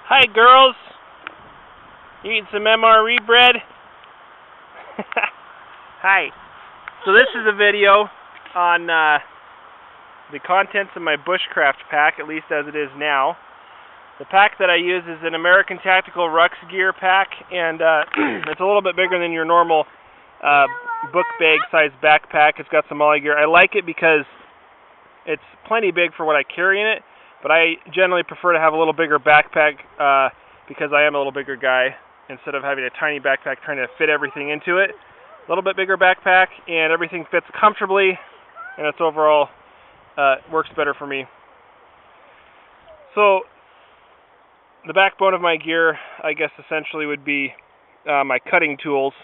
Hi, girls. You eating some MRE bread? Hi. So this is a video on the contents of my Bushcraft pack, at least as it is now. The pack that I use is an American Tactical Ruck's Gear pack, and it's a little bit bigger than your normal book bag size backpack. It's got some ollie gear. I like it because it's plenty big for what I carry in it, but I generally prefer to have a little bigger backpack because I am a little bigger guy, instead of having a tiny backpack trying to fit everything into it. A little bit bigger backpack, and everything fits comfortably, and it's overall works better for me. So the backbone of my gear, I guess, essentially would be my cutting tools,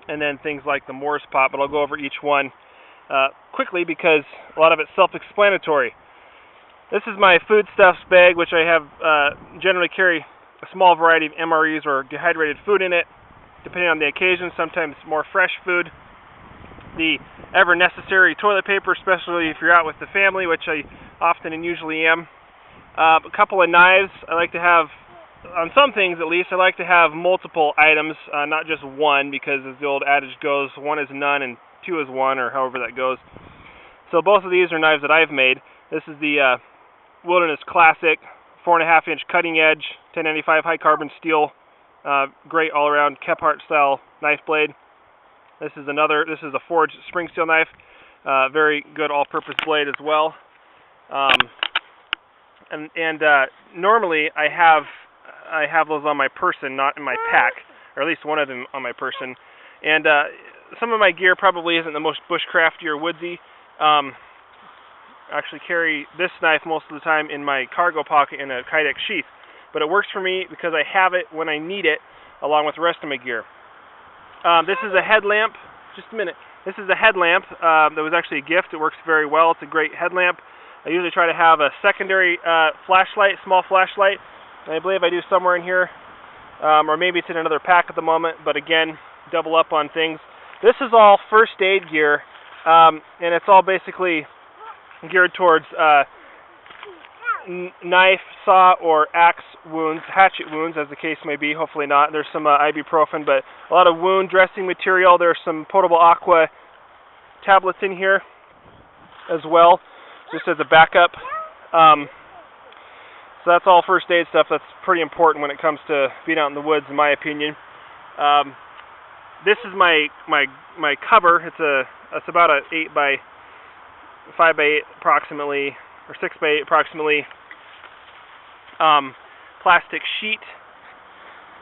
and then things like the Morse pot, but I'll go over each one quickly because a lot of it's self-explanatory. This is my foodstuffs bag, which I have generally carry a small variety of MREs or dehydrated food in it, depending on the occasion, sometimes more fresh food. The ever necessary toilet paper, especially if you're out with the family, which I often and usually am. A couple of knives. I like to have, on some things at least, I like to have multiple items, not just one, because as the old adage goes, one is none and two is one, or however that goes. So both of these are knives that I've made. This is the Wilderness Classic 4.5-inch cutting edge 1095 high carbon steel, great all around Kephart style knife blade. This is a forged spring steel knife, very good all purpose blade as well. Normally I have those on my person, not in my pack, or at least one of them on my person. And some of my gear probably isn't the most bushcrafty or woodsy. I actually carry this knife most of the time in my cargo pocket in a Kydex sheath, but it works for me because I have it when I need it, along with the rest of my gear. This is a headlamp. Just a minute. This is a headlamp that was actually a gift. It works very well. It's a great headlamp. I usually try to have a secondary flashlight, small flashlight, and I believe I do somewhere in here, or maybe it's in another pack at the moment, but again, double up on things. This is all first aid gear, and it's all basically geared towards knife, saw, or axe wounds, hatchet wounds, as the case may be. Hopefully not. There's some ibuprofen, but a lot of wound dressing material. There's some potable aqua tablets in here as well, just as a backup. So that's all first aid stuff. That's pretty important when it comes to being out in the woods, in my opinion. This is my cover. It's about a 8 by 5 by 8 approximately, or 6 by 8 approximately, plastic sheet,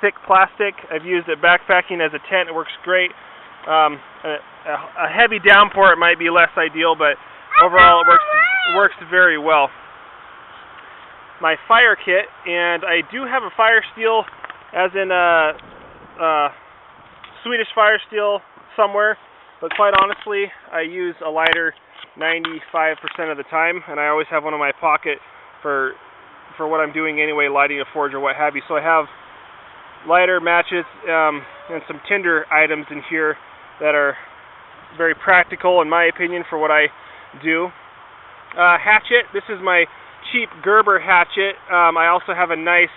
thick plastic. I've used it backpacking as a tent. It works great. A heavy downpour, it might be less ideal, but overall it works very well. My fire kit, and I do have a fire steel, as in a Swedish fire steel somewhere, but quite honestly, I use a lighter 95% of the time, and I always have one in my pocket for what I'm doing anyway, lighting a forge or what have you. So I have lighter, matches, and some tinder items in here that are very practical, in my opinion, for what I do. Hatchet. This is my cheap Gerber hatchet. I also have a nice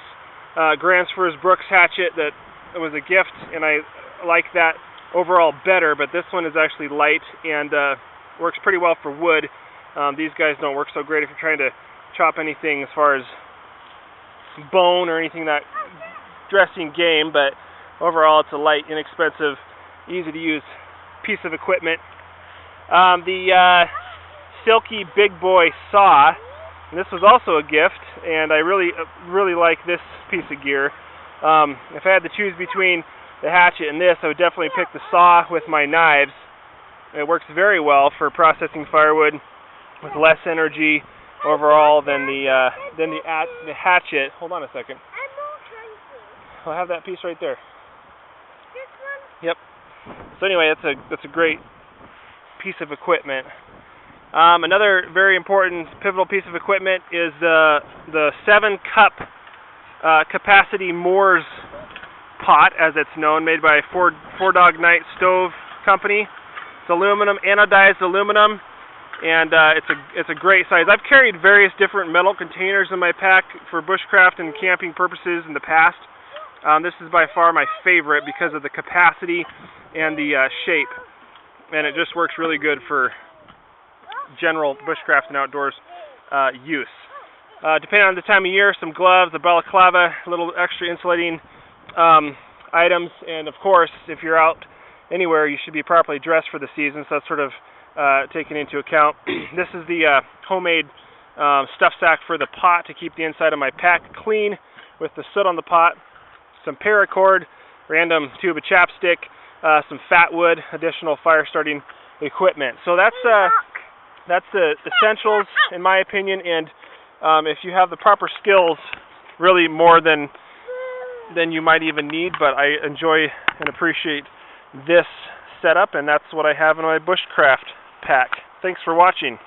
Gransfors Brooks hatchet that was a gift, and I like that overall better, but this one is actually light and works pretty well for wood. These guys don't work so great if you're trying to chop anything as far as bone or anything that dressing game, but overall it's a light, inexpensive, easy to use piece of equipment. The Silky Big Boy saw, and this was also a gift, and I really like this piece of gear. If I had to choose between the hatchet and this, I would definitely pick the saw with my knives. It works very well for processing firewood with less energy overall than the hatchet. Hold on a second. I'll have that piece right there. This one? Yep. So anyway, that's a great piece of equipment. Another very important pivotal piece of equipment is the 7-cup capacity Moors pot, as it's known, made by Four Dog Night Stove Company. It's aluminum, anodized aluminum. and it's a great size. I've carried various different metal containers in my pack for bushcraft and camping purposes in the past. This is by far my favorite because of the capacity and the shape, and it just works really good for general bushcraft and outdoors use. Depending on the time of year, some gloves, a balaclava, a little extra insulating items, and of course, if you're out anywhere, you should be properly dressed for the season, so that's sort of taken into account. This is the homemade stuff sack for the pot to keep the inside of my pack clean with the soot on the pot, some paracord, random tube of chapstick, some fat wood, additional fire starting equipment. So that's the essentials in my opinion, and if you have the proper skills, really more than you might even need, but I enjoy and appreciate this setup, and that's what I have in my bushcraft pack. Thanks for watching.